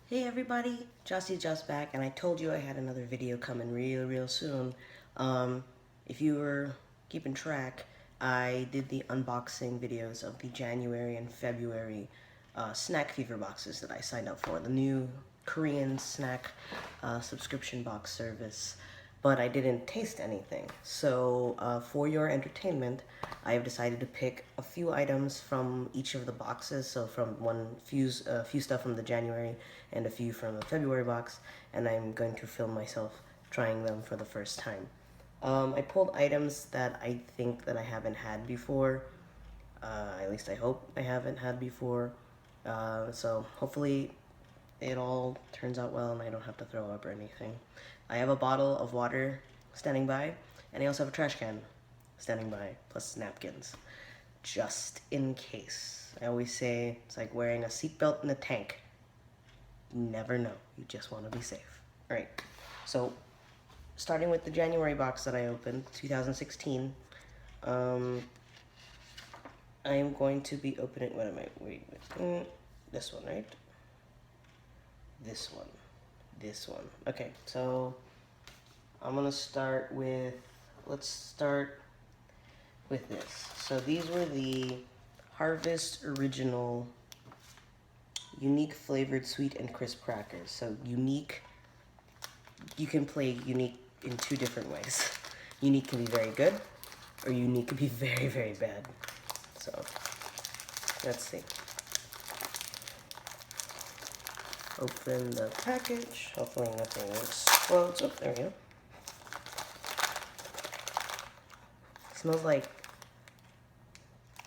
Hey everybody, Jossie's just back, and I told you I had another video coming real soon. If you were keeping track, I did the unboxing videos of the January and February SnackFever boxes that I signed up for, the new Korean snack subscription box service, but I didn't taste anything. So for your entertainment, I have decided to pick a few items from each of the boxes. So from a few stuff from the January and a few from the February box, and I'm going to film myself trying them for the first time. I pulled items that I think that I haven't had before. At least I hope I haven't had before. So hopefully it all turns out well and I don't have to throw up or anything. I have a bottle of water standing by, and I also have a trash can standing by, plus napkins, just in case. I always say it's like wearing a seatbelt in a tank. You never know. You just want to be safe. All right. So, starting with the January box that I opened, 2016. I am going to be opening. What am I? Wait. This one, right? This one. This one. Okay. So, I'm gonna start with. Let's start with this. So these were the Harvest Original Unique Flavored Sweet and Crisp Crackers. So unique, you can play unique in two different ways. Unique can be very good, or unique can be very bad. So, let's see. Open the package. Hopefully nothing explodes. Oh, there we go. Smells like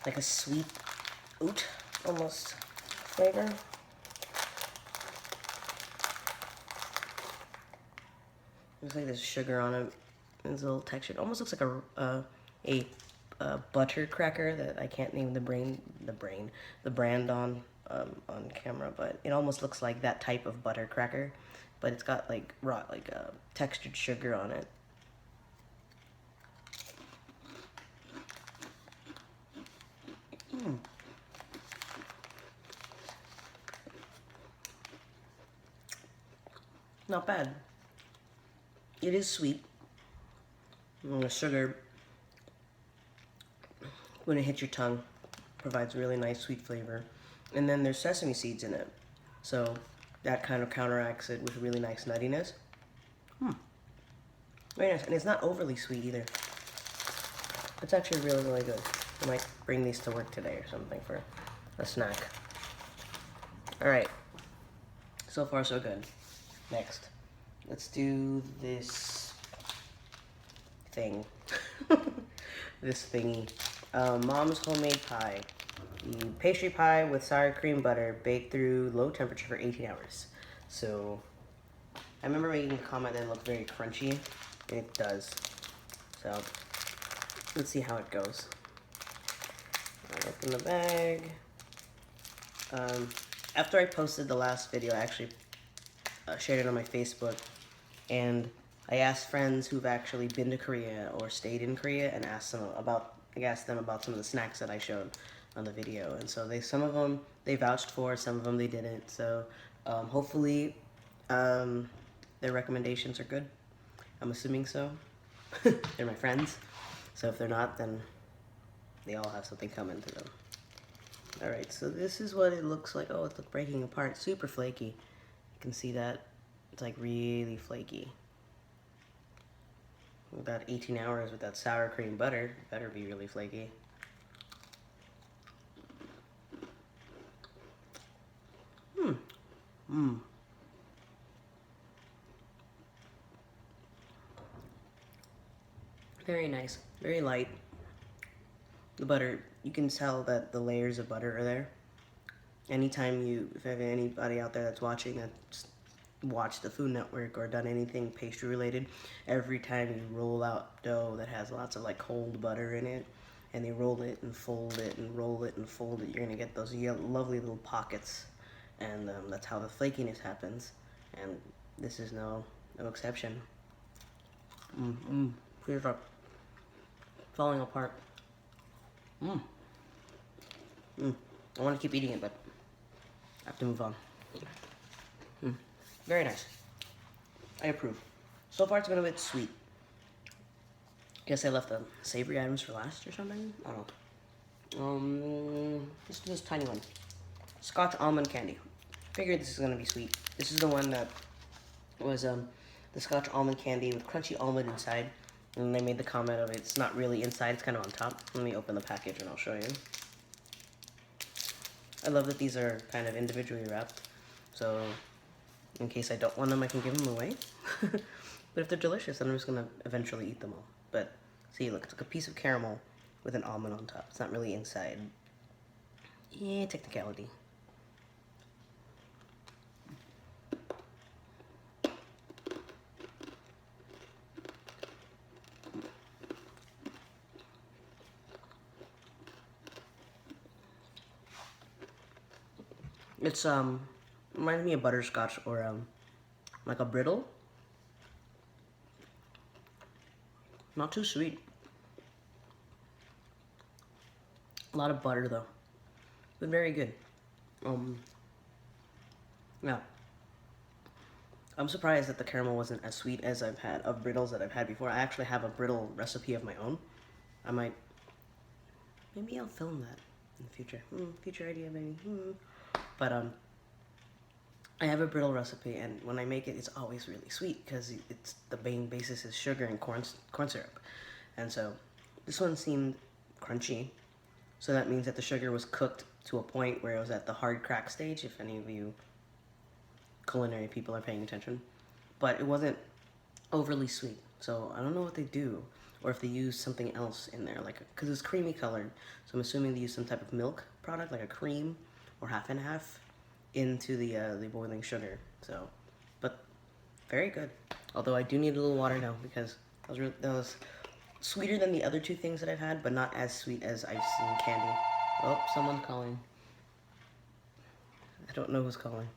a sweet oat almost flavor. Looks like there's sugar on it. It's a little textured. Almost looks like a butter cracker that I can't name the brand on camera, but it almost looks like that type of butter cracker, but it's got like textured sugar on it. Not bad. It is sweet. And the sugar, when it hits your tongue, provides a really nice sweet flavor. And then there's sesame seeds in it, so that kind of counteracts it with really nice nuttiness. Very nice, and it's not overly sweet either. It's actually really good. I might bring these to work today or something for a snack. Alright, so far so good. Next, let's do this thing. This thingy. Mom's homemade pie. The pastry pie with sour cream butter baked through low temperature for 18 hours. So, I remember making a comment that it looked very crunchy, and it does. So, let's see how it goes. I open the bag. After I posted the last video, I actually shared it on my Facebook, and I asked friends who've actually been to Korea or stayed in Korea and asked them about some of the snacks that I showed on the video. And so some of them they vouched for, some of them they didn't. So hopefully their recommendations are good. I'm assuming so. They're my friends. So if they're not, then they all have something coming to them. Alright, so this is what it looks like. Oh, it's breaking apart. Super flaky. You can see that. It's like really flaky. About 18 hours with that sour cream butter. Better be really flaky. Very nice. Very light. The butter, you can tell that the layers of butter are there. Anytime if anybody out there that's watching that's watched the Food Network or done anything pastry related, every time you roll out dough that has lots of like cold butter in it, and they roll it and fold it and roll it and fold it, you're gonna get those lovely little pockets, and that's how the flakiness happens. And this is no exception. Here's our falling apart. I want to keep eating it, but I have to move on. Very nice. I approve. So far it's been a bit sweet. Guess I left the savory items for last or something? I don't know. Let's do this tiny one. Scotch Almond Candy. Figured this is gonna be sweet. This is the one that was the Scotch Almond Candy with crunchy almond inside. And they made the comment of it's not really inside, it's kind of on top. Let me open the package and I'll show you. I love that these are kind of individually wrapped. So in case I don't want them, I can give them away. But if they're delicious, then I'm just gonna eventually eat them all. But see, look, it's like a piece of caramel with an almond on top. It's not really inside. Yeah, technicality. It's reminds me of butterscotch or like a brittle. Not too sweet. A lot of butter though, but very good. Yeah. I'm surprised that the caramel wasn't as sweet as I've had of brittles that I've had before. I actually have a brittle recipe of my own. Maybe I'll film that in the future. Future idea maybe. But I have a brittle recipe, and when I make it, it's always really sweet because it's the main basis is sugar and corn syrup, and so this one seemed crunchy. So that means that the sugar was cooked to a point where it was at the hard crack stage. If any of you culinary people are paying attention, but it wasn't overly sweet. So I don't know what they do, or if they use something else in there, like because it's creamy colored. So I'm assuming they use some type of milk product, like a cream or half and half, into the boiling sugar. So, but very good. Although I do need a little water now because that was sweeter than the other two things that I've had, but not as sweet as I've seen candy. Oh, someone's calling. I don't know who's calling.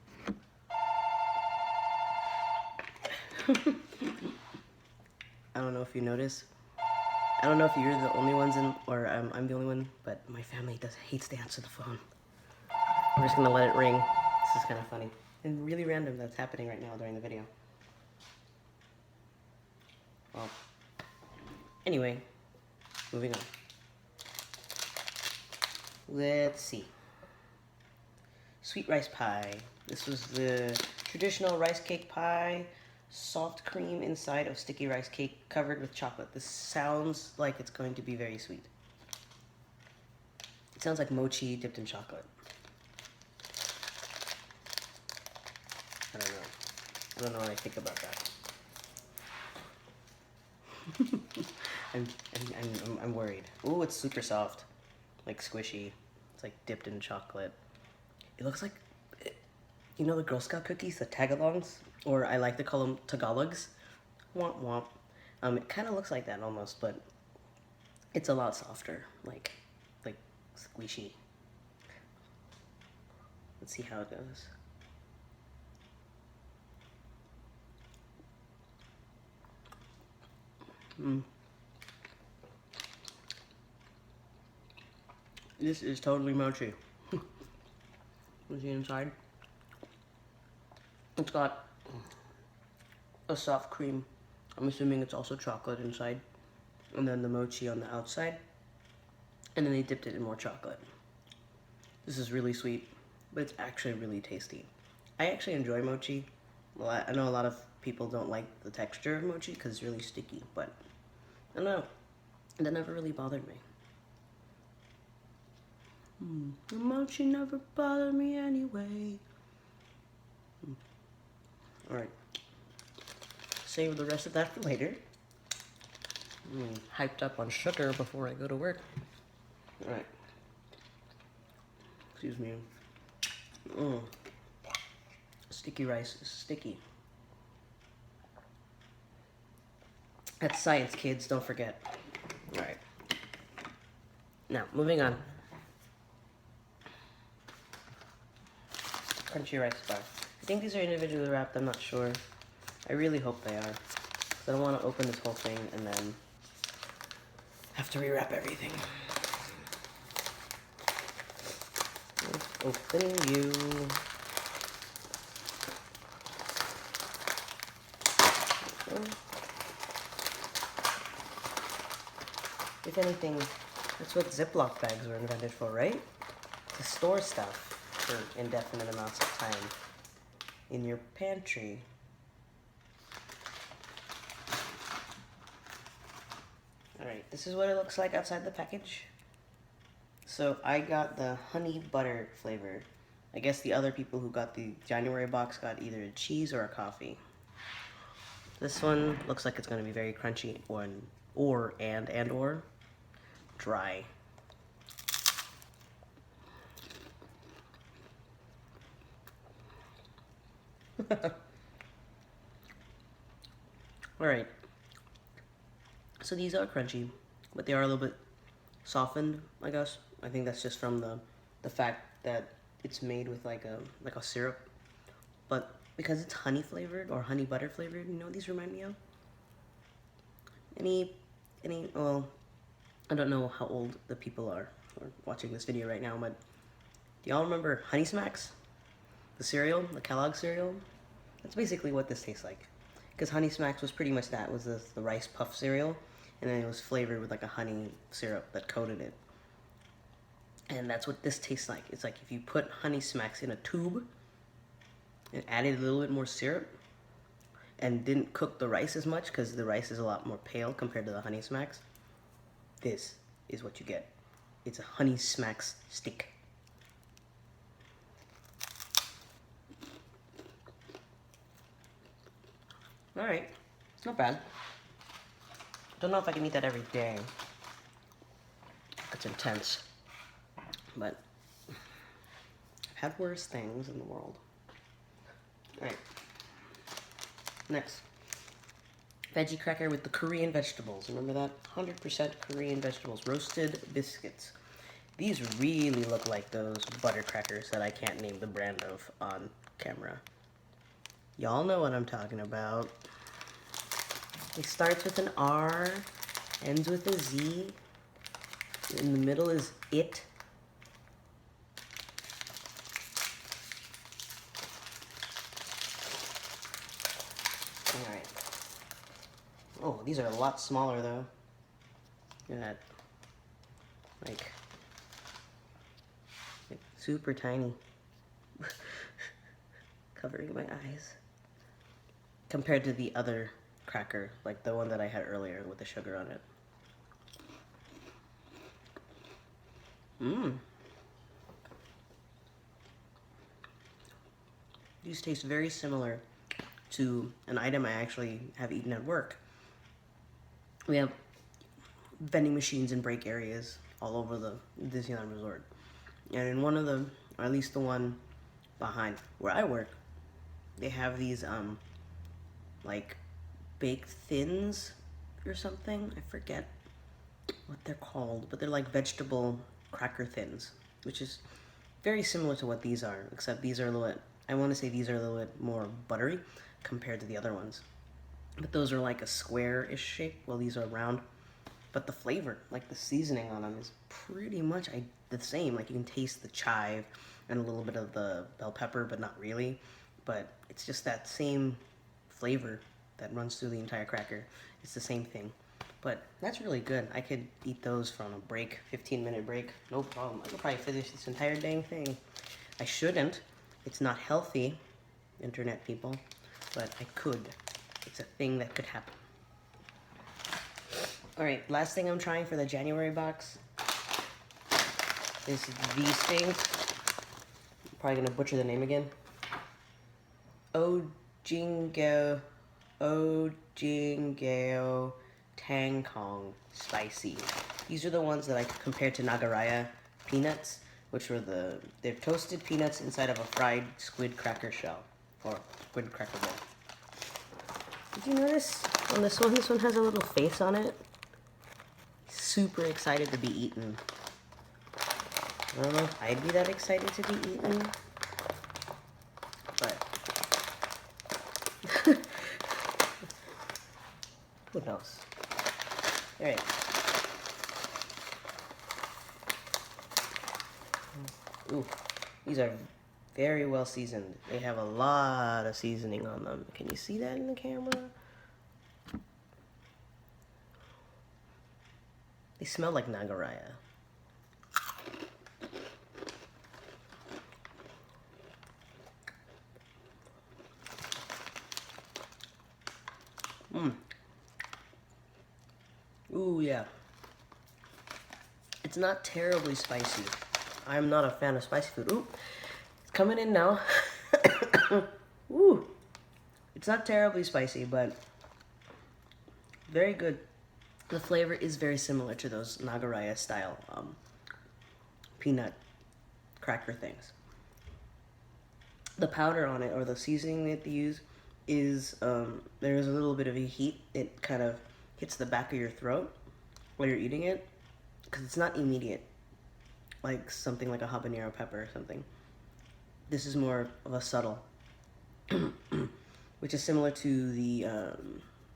I don't know if you notice. I don't know if you're the only ones or I'm the only one, but my family hates to answer the phone. I'm just gonna let it ring. This is kind of funny and really random that's happening right now during the video. Well, anyway, moving on. Let's see. Sweet rice pie. This was the traditional rice cake pie, soft cream inside of sticky rice cake covered with chocolate. This sounds like it's going to be very sweet. It sounds like mochi dipped in chocolate. I don't know what I think about that. I'm worried. Ooh, it's super soft, like squishy. It's like dipped in chocolate. It looks like, you know the Girl Scout cookies, the tagalongs, or I like to call them Tagalogs. Womp womp. It kind of looks like that almost, but it's a lot softer, like squishy. Let's see how it goes. This is totally mochi. You see inside? It's got a soft cream. I'm assuming it's also chocolate inside. And then the mochi on the outside. And then they dipped it in more chocolate. This is really sweet, but it's actually really tasty. I actually enjoy mochi. Well, I know a lot of people don't like the texture of mochi because it's really sticky, but I don't know. That never really bothered me. The mochi never bothered me anyway. Alright. Save the rest of that for later. Hyped up on sugar before I go to work. Alright. Excuse me. Sticky rice is sticky. That's science, kids. Don't forget. Alright. Now, moving on. Crunchy rice bar. I think these are individually wrapped. I'm not sure. I really hope they are. Because I don't want to open this whole thing and then have to rewrap everything. Let's open you. If anything, that's what Ziploc bags were invented for, right? To store stuff for indefinite amounts of time in your pantry. Alright, this is what it looks like outside the package. So I got the honey butter flavor. I guess the other people who got the January box got either a cheese or a coffee. This one looks like it's going to be very crunchy or dry. Alright. So these are crunchy, but they are a little bit softened, I guess. I think that's just from the fact that it's made with like a syrup. But because it's honey flavored or honey butter flavored, you know what these remind me of? Well, I don't know how old the people are who are watching this video right now, but do y'all remember Honey Smacks? The cereal, the Kellogg cereal? That's basically what this tastes like. Because Honey Smacks was pretty much that, was the rice puff cereal, and then it was flavored with like a honey syrup that coated it. And that's what this tastes like. It's like if you put Honey Smacks in a tube and added a little bit more syrup and didn't cook the rice as much, because the rice is a lot more pale compared to the Honey Smacks, this is what you get. It's a Honey Smacks stick. Alright, it's not bad. Don't know if I can eat that every day. It's intense. But I've had worse things in the world. Alright. Next. Veggie Cracker with the Korean vegetables. Remember that? 100% Korean vegetables. Roasted biscuits. These really look like those butter crackers that I can't name the brand of on camera. Y'all know what I'm talking about. It starts with an R, ends with a Z. In the middle is it. Alright. Oh, these are a lot smaller though. Look at that. Like super tiny. Covering my eyes. Compared to the other cracker, like the one that I had earlier with the sugar on it. Mmm. These taste very similar to an item I actually have eaten at work. We have vending machines in break areas all over the Disneyland Resort. And in one of them, or at least the one behind where I work, they have these like baked thins or something. I forget what they're called, but they're like vegetable cracker thins, which is very similar to what these are, except these are a little bit, I want to say these are a little bit more buttery compared to the other ones. But those are like a square-ish shape, while these are round. But the flavor, like the seasoning on them, is pretty much the same. Like you can taste the chive and a little bit of the bell pepper, but not really. But it's just that same flavor that runs through the entire cracker. It's the same thing. But that's really good. I could eat those from a break, 15-minute break, no problem. I could probably finish this entire dang thing. I shouldn't. It's not healthy, internet people, but I could. It's a thing that could happen. Alright, last thing I'm trying for the January box is these things. I'm probably gonna butcher the name again. Ojingeo Tang Kong Spicy. These are the ones that I compared to Nagaraya peanuts, which were they're toasted peanuts inside of a fried squid cracker shell, or squid cracker bowl. Did you notice on this one has a little face on it? Super excited to be eaten. I don't know if I'd be that excited to be eaten, but who knows? Alright. Ooh, these are very well seasoned. They have a lot of seasoning on them. Can you see that in the camera? They smell like Nagaraya. Ooh, yeah. It's not terribly spicy. I'm not a fan of spicy food. Ooh, it's coming in now. Ooh. It's not terribly spicy, but very good. The flavor is very similar to those Nagaraya style peanut cracker things. The powder on it, or the seasoning that they use, is there's a little bit of a heat. It kind of hits the back of your throat while you're eating it, because it's not immediate, like something like a habanero pepper or something. This is more of a subtle, which is similar to the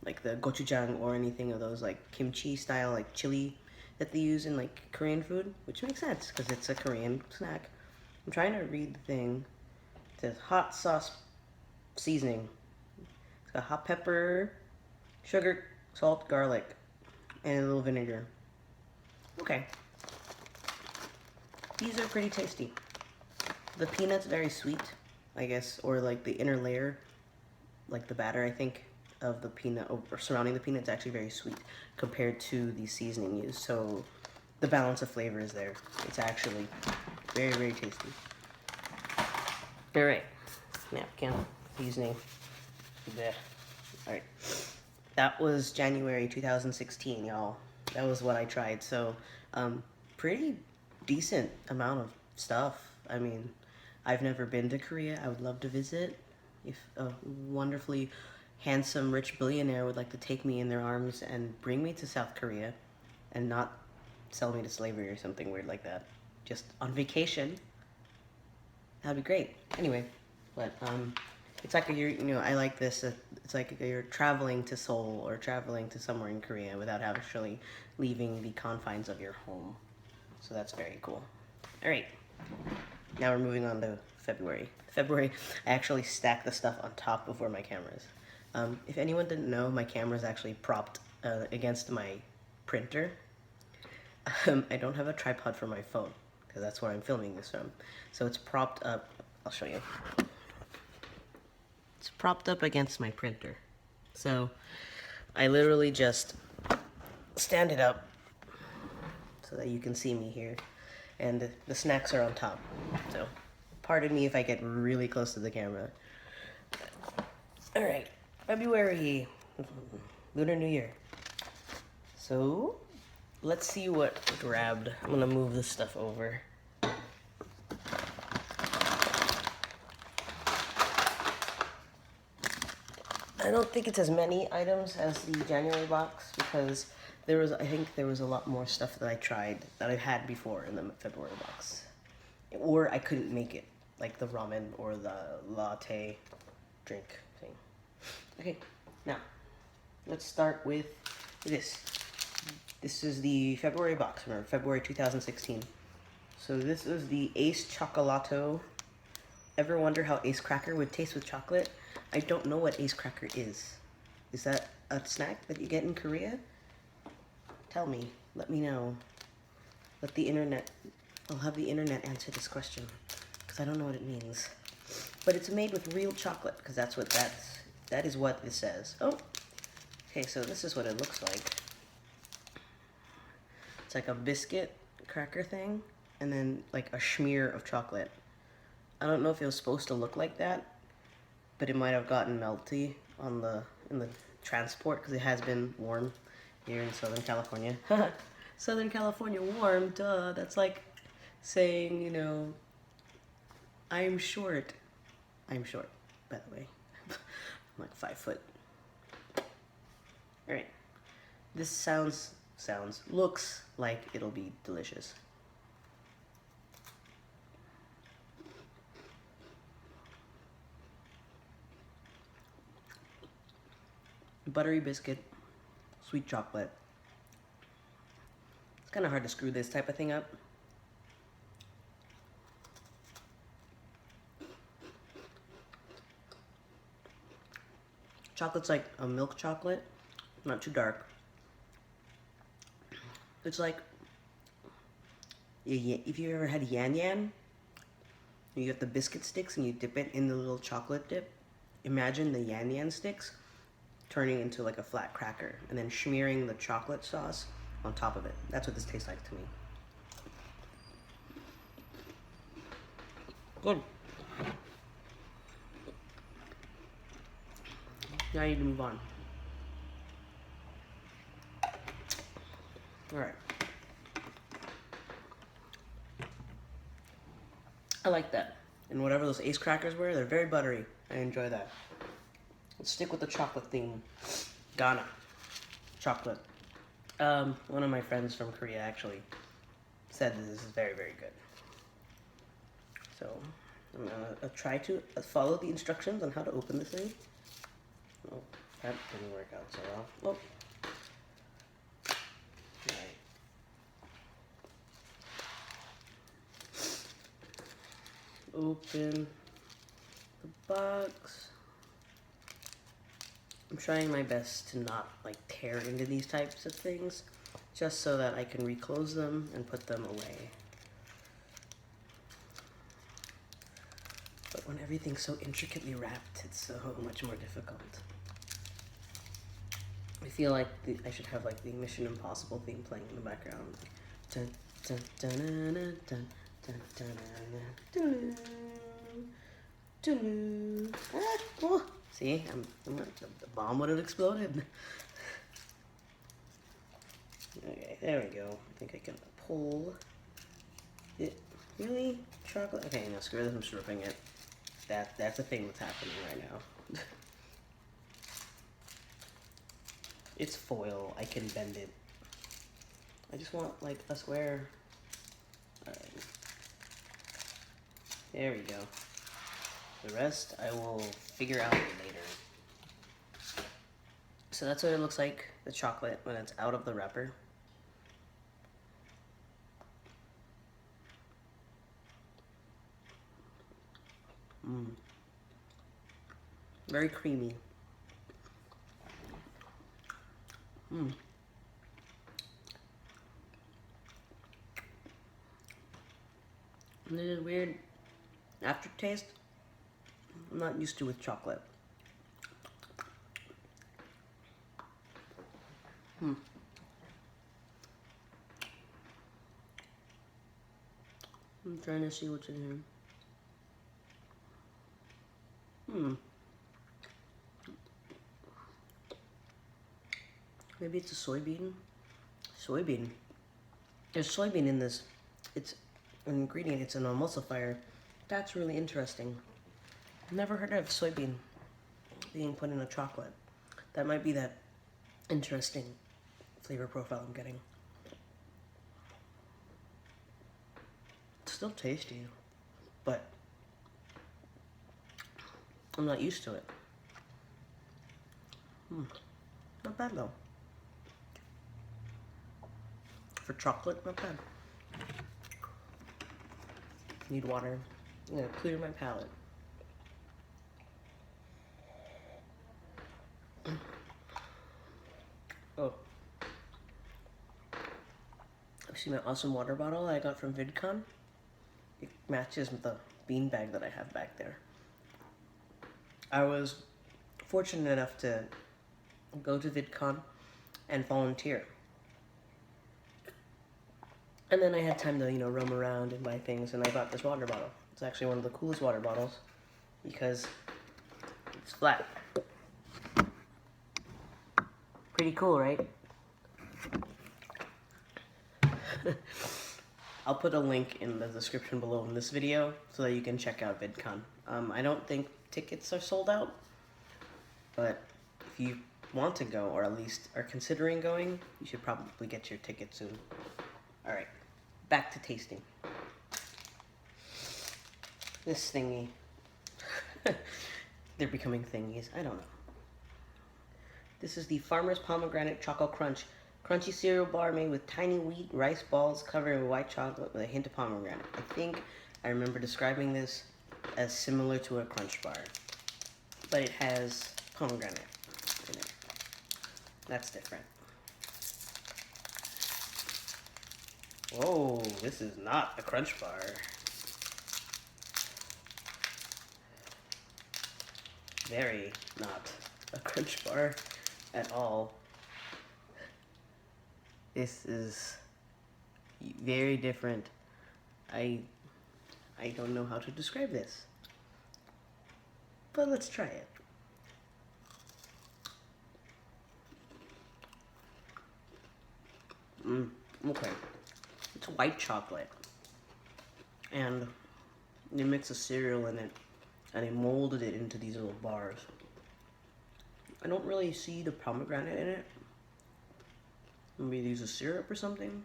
like the gochujang or anything of those like kimchi style like chili that they use in like Korean food, which makes sense because it's a Korean snack. I'm trying to read the thing. It says hot sauce seasoning. It's got hot pepper, sugar, salt, garlic, and a little vinegar. Okay. These are pretty tasty. The peanut's very sweet, I guess, or like the inner layer, like the batter, I think, of the peanut, or surrounding the peanut is actually very sweet compared to the seasoning used. So the balance of flavor is there. It's actually very, very tasty. All right, napkin, seasoning. There. All right, that was January 2016, y'all. That was what I tried. So, pretty decent amount of stuff. I mean, I've never been to Korea. I would love to visit. If a wonderfully handsome, rich billionaire would like to take me in their arms and bring me to South Korea and not sell me to slavery or something weird like that, just on vacation, that'd be great. Anyway, but it's like you're, you know, I like this. It's like you're traveling to Seoul or traveling to somewhere in Korea without actually leaving the confines of your home. So that's very cool. All right, now we're moving on to February. February, I actually stacked the stuff on top of where my camera is. If anyone didn't know, my camera is actually propped against my printer. I don't have a tripod for my phone because that's where I'm filming this from. So it's propped up. I'll show you. It's propped up against my printer. So I literally just stand it up so that you can see me here. And the snacks are on top. So pardon me if I get really close to the camera. All right, February, Lunar New Year. So let's see what I grabbed. I'm gonna move this stuff over. I don't think it's as many items as the January box because I think there was a lot more stuff that I tried that I've had before in the February box. Or I couldn't make it, like the ramen or the latte drink thing. Okay, now, let's start with this. This is the February box, remember, February 2016. So this is the Ace Chocolato. Ever wonder how Ace Cracker would taste with chocolate? I don't know what Ace Cracker is. Is that a snack that you get in Korea? Tell me, let me know. Let the internet, I'll have the internet answer this question, because I don't know what it means. But it's made with real chocolate, because that is what it says. Oh, okay, so this is what it looks like. It's like a biscuit cracker thing, and then like a smear of chocolate. I don't know if it was supposed to look like that, but it might have gotten melty in the transport because it has been warm here in Southern California. Southern California warm, duh. That's like saying, you know, I'm short. I'm short, by the way. I'm like 5 foot. All right. This looks like it'll be delicious. Buttery biscuit, sweet chocolate. It's kind of hard to screw this type of thing up. Chocolate's like a milk chocolate, not too dark. It's like, if you ever had yan yan, you get the biscuit sticks and you dip it in the little chocolate dip. Imagine the yan yan sticks turning into like a flat cracker and then smearing the chocolate sauce on top of it. That's what this tastes like to me. Good. Now I need to move on. Alright. I like that. And whatever those Ace crackers were, they're very buttery. I enjoy that. Let's stick with the chocolate theme. Ghana. Chocolate. One of my friends from Korea actually said that this is very, very good. So, I'm gonna try to follow the instructions on how to open this thing. Oh, that didn't work out so well. Oh. Right. Open the box. I'm trying my best to not like tear into these types of things, just so that I can reclose them and put them away. But when everything's so intricately wrapped, it's so much more difficult. I feel like I should have like the Mission Impossible theme playing in the background. Dun, dun, dun, dun, dun, dun, dun, dun, dun, dun, dun. Ah, oh. See, the bomb would have exploded. Okay, there we go. I think I can pull it. Really? Chocolate? Okay, no, screw this, I'm stripping it. That's the thing that's happening right now. It's foil, I can bend it. I just want like a square. Alright. There we go. The rest I will figure out later. So that's what it looks like, the chocolate, when it's out of the wrapper. Very creamy. And there's a weird aftertaste I'm not used to with chocolate. I'm trying to see what's in here. Maybe it's a soybean? Soybean. There's soybean in this. It's an ingredient, it's an emulsifier. That's really interesting. I've never heard of soybean being put in a chocolate. That might be that interesting flavor profile I'm getting. It's still tasty, but I'm not used to it. Not bad though. For chocolate, not bad. Need water. I'm gonna clear my palate. Oh. See my awesome water bottle I got from VidCon? It matches with the beanbag that I have back there. I was fortunate enough to go to VidCon and volunteer. And then I had time to, roam around and buy things, and I got this water bottle. It's actually one of the coolest water bottles because it's flat. Pretty cool, right? I'll put a link in the description below in this video so that you can check out VidCon. I don't think tickets are sold out, but if you want to go, or at least are considering going, you should probably get your ticket soon. Alright, back to tasting. This thingy. They're becoming thingies, I don't know. This is the Farmer's Pomegranate Choco Crunch. Crunchy cereal bar made with tiny wheat rice balls covered in white chocolate with a hint of pomegranate. I think I remember describing this as similar to a Crunch bar, but it has pomegranate in it. That's different. Whoa, this is not a crunch bar. Very not a crunch bar at all. This is very different. I don't know how to describe this. But let's try it. Okay. It's white chocolate. And they mix a cereal in it, and they molded it into these little bars. I don't really see the pomegranate in it. Maybe they use a syrup or something.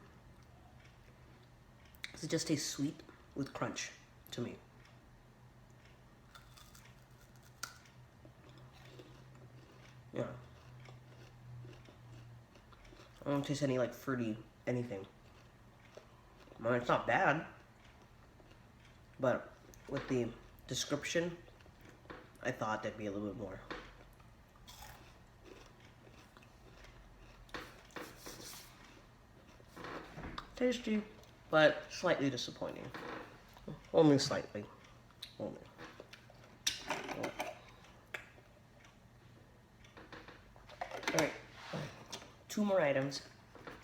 It just tastes sweet with crunch to me. Yeah. I don't taste any like fruity anything. I mean, it's not bad, but with the description, I thought there'd be a little bit more. Tasty, but slightly disappointing. Only slightly. Only. Alright. 2 more items.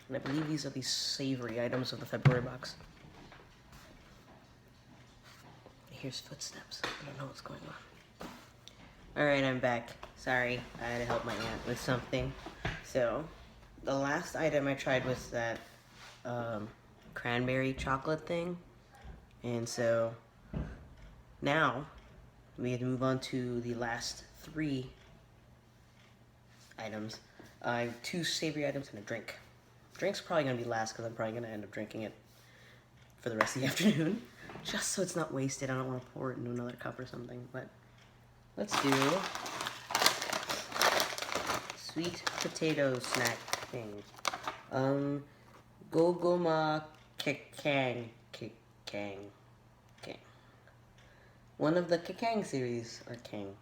And I believe these are the savory items of the February box. Here's footsteps. I don't know what's going on. Alright, I'm back. Sorry, I had to help my aunt with something. So, the last item I tried was that cranberry chocolate thing. And so, now, we have to move on to the last 3 items. I have 2 savory items and a drink. Drink's probably going to be last because I'm probably going to end up drinking it for the rest of the afternoon. Just so it's not wasted. I don't want to pour it into another cup or something. But let's do sweet potato snack thing. Gogoma Kekang. One of the Kekang series, or Kang.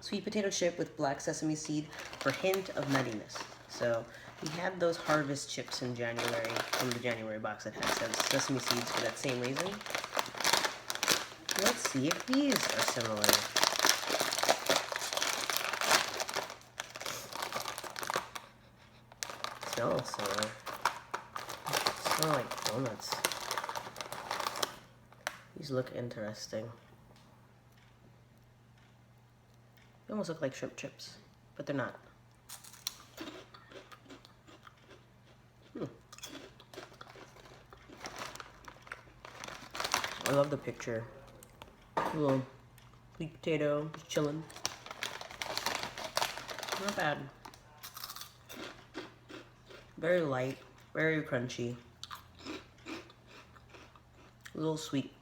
Sweet potato chip with black sesame seed for hint of nuttiness. So we had those harvest chips in January, from the January box that had sesame seeds for that same reason. Let's see if these are similar. Smell similar. Smell like donuts. These look interesting. They almost look like shrimp chips, but they're not. I love the picture. A little sweet potato, just chilling. Not bad. Very light, very crunchy. A little sweet,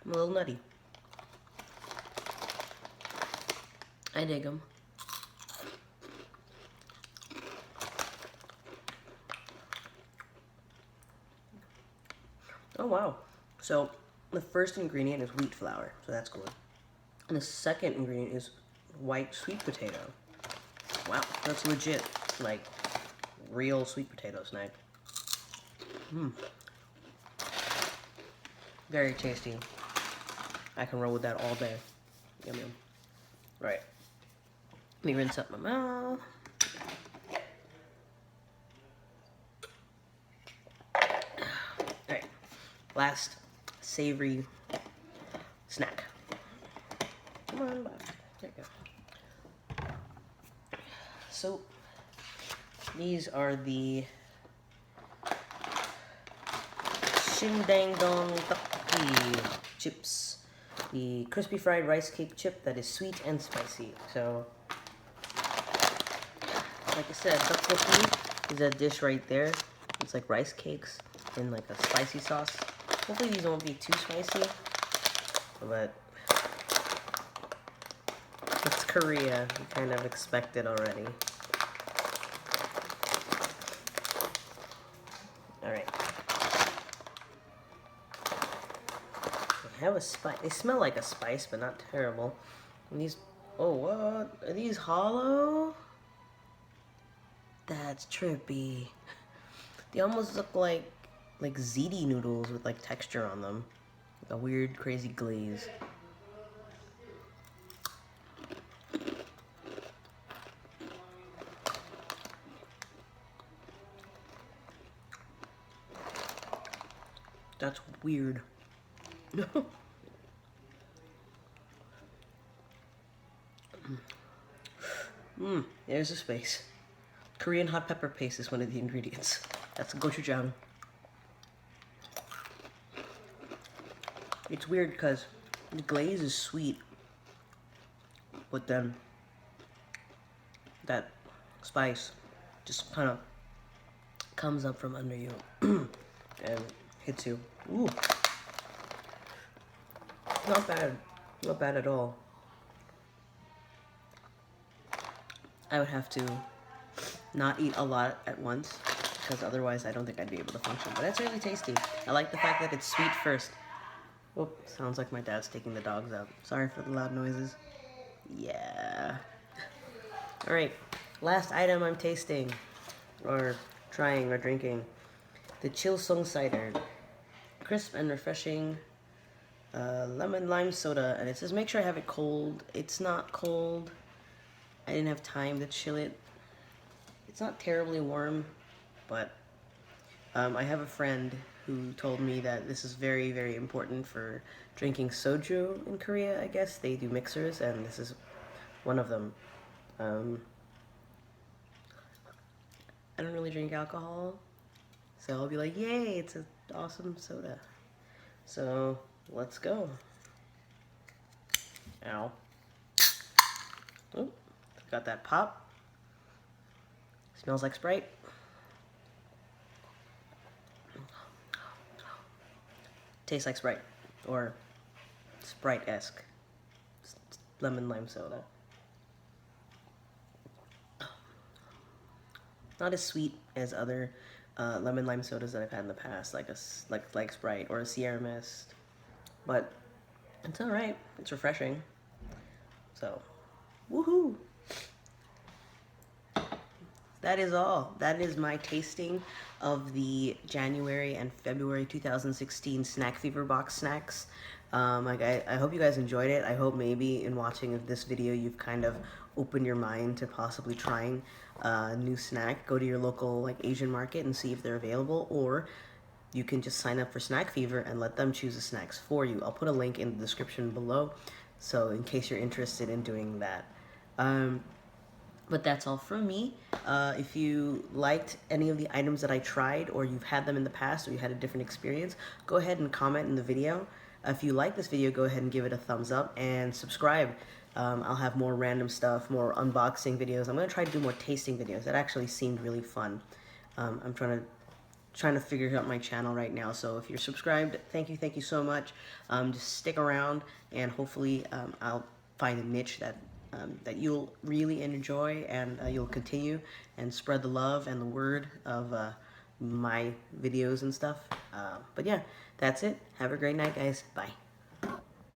a little nutty. I dig them. Oh wow. So the first ingredient is wheat flour, so that's good. And the second ingredient is white sweet potato. Wow, that's legit, like, real sweet potato snack. Very tasty. I can roll with that all day. Yum yum. Right. Let me rinse up my mouth. Alright. Last savory snack. Come on, Bob. There you go. So, these are the Shindangdong Takki chips. The crispy fried rice cake chip that is sweet and spicy. So, like I said, tteokbokki is a dish right there. It's like rice cakes in like a spicy sauce. Hopefully these won't be too spicy, but it's Korea. You kind of expect it already. Alright. They have a spice. They smell like a spice, but not terrible. And these, oh, what? Are these hollow? That's trippy. They almost look like ziti noodles with like texture on them. Like a weird, crazy glaze. That's weird. There's a space. Korean hot pepper paste is one of the ingredients. That's gochujang. It's weird because the glaze is sweet, but then that spice just kind of comes up from under you and hits you. Ooh. Not bad. Not bad at all. I would have to not eat a lot at once, because otherwise I don't think I'd be able to function. But it's really tasty. I like the fact that it's sweet first. Oh, sounds like my dad's taking the dogs out. Sorry for the loud noises. Yeah. Alright, last item I'm tasting, or trying, or drinking. The Chill Sung Cider. Crisp and refreshing lemon lime soda. And it says make sure I have it cold. It's not cold. I didn't have time to chill it. It's not terribly warm, but I have a friend who told me that this is very, very important for drinking soju in Korea, I guess. They do mixers, and this is one of them. I don't really drink alcohol, so I'll be like, yay, it's an awesome soda. So, let's go. Ow. Oh, got that pop. Smells like Sprite. Tastes like Sprite, or Sprite-esque lemon lime soda. Not as sweet as other lemon lime sodas that I've had in the past, like Sprite or a Sierra Mist, but it's all right. It's refreshing. So, woohoo! That is all. That is my tasting of the January and February 2016 SnackFever box snacks. I hope you guys enjoyed it. I hope maybe in watching this video you've kind of opened your mind to possibly trying a new snack. Go to your local Asian market and see if they're available, or you can just sign up for SnackFever and let them choose the snacks for you. I'll put a link in the description below, so in case you're interested in doing that. But that's all from me. If you liked any of the items that I tried, or you've had them in the past, or you had a different experience, go ahead and comment in the video. If you like this video, go ahead and give it a thumbs up and subscribe. I'll have more random stuff, more unboxing videos. I'm going to try to do more tasting videos. That actually seemed really fun. I'm trying to figure out my channel right now. So if you're subscribed, thank you so much. Just stick around, and hopefully I'll find a niche that you'll really enjoy, and you'll continue and spread the love and the word of my videos and stuff. But yeah, that's it. Have a great night, guys. Bye.